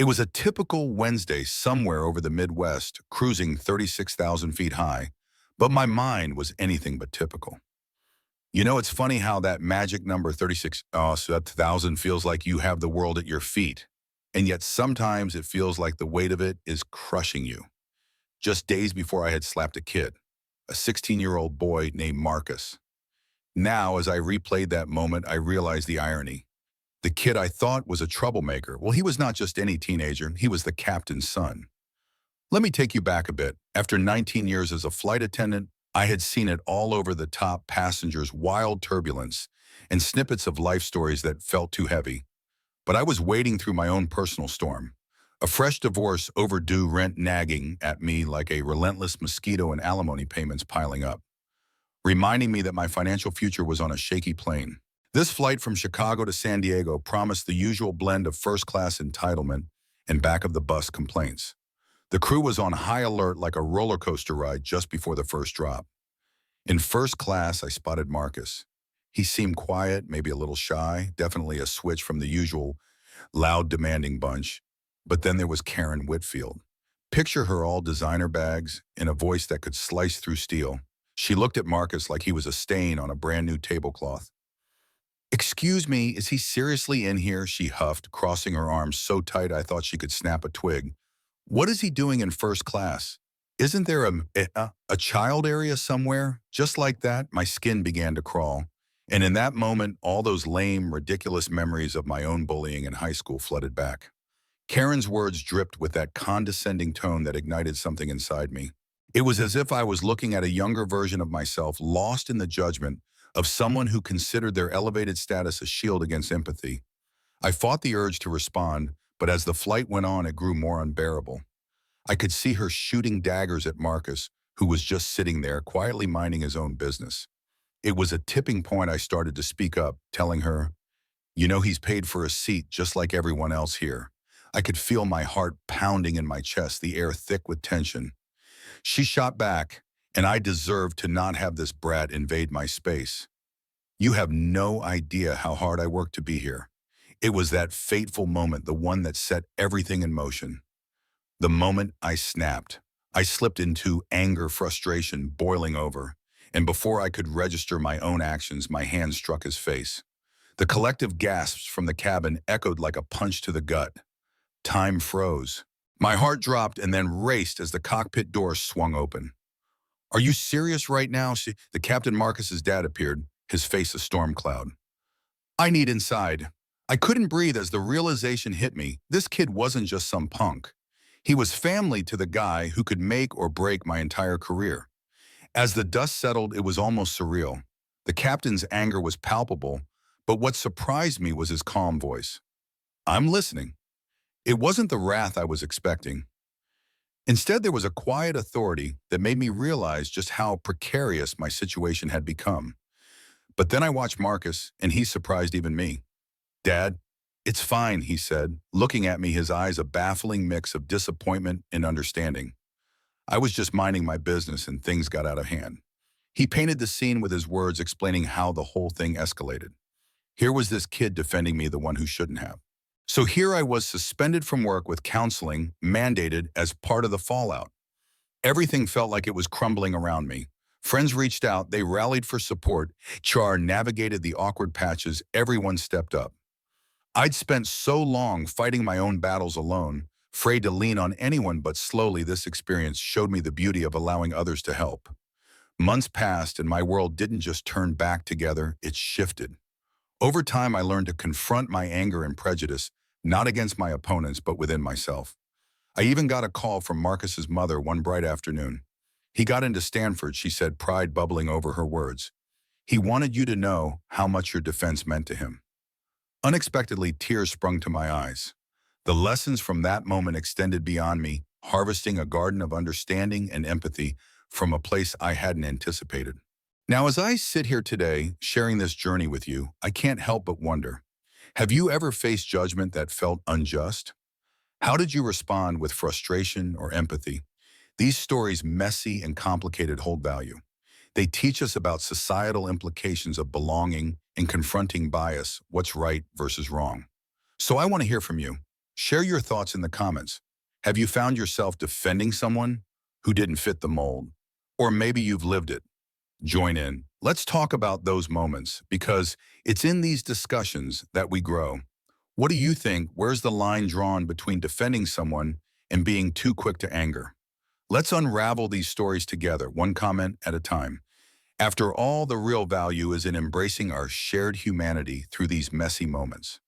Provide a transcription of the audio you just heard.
It was a typical Wednesday somewhere over the Midwest, cruising 36,000 feet high, but my mind was anything but typical. You know, it's funny how that magic number 36, so that 1,000 feels like you have the world at your feet. And yet sometimes it feels like the weight of it is crushing you. Just days before I had slapped a kid, a 16-year-old boy named Marcus. Now, as I replayed that moment, I realized the irony. The kid I thought was a troublemaker. Well, he was not just any teenager, he was the captain's son. Let me take you back a bit. After 19 years as a flight attendant, I had seen it all over the top passengers' wild turbulence and snippets of life stories that felt too heavy. But I was wading through my own personal storm. A fresh divorce, overdue rent nagging at me like a relentless mosquito, and alimony payments piling up, reminding me that my financial future was on a shaky plane. This flight from Chicago to San Diego promised the usual blend of first-class entitlement and back-of-the-bus complaints. The crew was on high alert like a roller coaster ride just before the first drop. In first class, I spotted Marcus. He seemed quiet, maybe a little shy, definitely a switch from the usual loud, demanding bunch. But then there was Karen Whitfield. Picture her all designer bags in a voice that could slice through steel. She looked at Marcus like he was a stain on a brand new tablecloth. "Excuse me, is he seriously in here?" she huffed, crossing her arms so tight I thought she could snap a twig. "What is he doing in first class? Isn't there a child area somewhere?" Just like that, my skin began to crawl. And in that moment, all those lame, ridiculous memories of my own bullying in high school flooded back. Karen's words dripped with that condescending tone that ignited something inside me. It was as if I was looking at a younger version of myself, lost in the judgment of someone who considered their elevated status a shield against empathy. I fought the urge to respond, but as the flight went on, it grew more unbearable. I could see her shooting daggers at Marcus, who was just sitting there, quietly minding his own business. It was a tipping point. I started to speak up, telling her, "You know, he's paid for a seat just like everyone else here." I could feel my heart pounding in my chest, the air thick with tension. She shot back, and I deserved to not have this brat invade my space. "You have no idea how hard I worked to be here." It was that fateful moment, the one that set everything in motion. The moment I snapped, I slipped into anger, frustration, boiling over. And before I could register my own actions, my hand struck his face. The collective gasps from the cabin echoed like a punch to the gut. Time froze. My heart dropped and then raced as the cockpit door swung open. "Are you serious right now?" The Captain Marcus's dad appeared, his face a storm cloud. "I need inside." I couldn't breathe as the realization hit me. This kid wasn't just some punk. He was family to the guy who could make or break my entire career. As the dust settled, it was almost surreal. The captain's anger was palpable, but what surprised me was his calm voice. "I'm listening." It wasn't the wrath I was expecting. Instead, there was a quiet authority that made me realize just how precarious my situation had become. But then I watched Marcus, and he surprised even me. "Dad, it's fine," he said, looking at me, his eyes a baffling mix of disappointment and understanding. "I was just minding my business and things got out of hand." He painted the scene with his words, explaining how the whole thing escalated. Here was this kid defending me, the one who shouldn't have. So here I was, suspended from work with counseling mandated as part of the fallout. Everything felt like it was crumbling around me. Friends reached out, they rallied for support. Char navigated the awkward patches, everyone stepped up. I'd spent so long fighting my own battles alone, afraid to lean on anyone, but slowly this experience showed me the beauty of allowing others to help. Months passed and my world didn't just turn back together, it shifted. Over time, I learned to confront my anger and prejudice, not against my opponents, but within myself. I even got a call from Marcus's mother one bright afternoon. "He got into Stanford," she said, pride bubbling over her words. "He wanted you to know how much your defense meant to him." Unexpectedly, tears sprung to my eyes. The lessons from that moment extended beyond me, harvesting a garden of understanding and empathy from a place I hadn't anticipated. Now, as I sit here today, sharing this journey with you, I can't help but wonder, have you ever faced judgment that felt unjust? How did you respond, with frustration or empathy? These stories, messy and complicated, hold value. They teach us about societal implications of belonging and confronting bias, what's right versus wrong. So I want to hear from you. Share your thoughts in the comments. Have you found yourself defending someone who didn't fit the mold? Or maybe you've lived it. Join in. Let's talk about those moments because it's in these discussions that we grow. What do you think? Where's the line drawn between defending someone and being too quick to anger? Let's unravel these stories together, one comment at a time. After all, the real value is in embracing our shared humanity through these messy moments.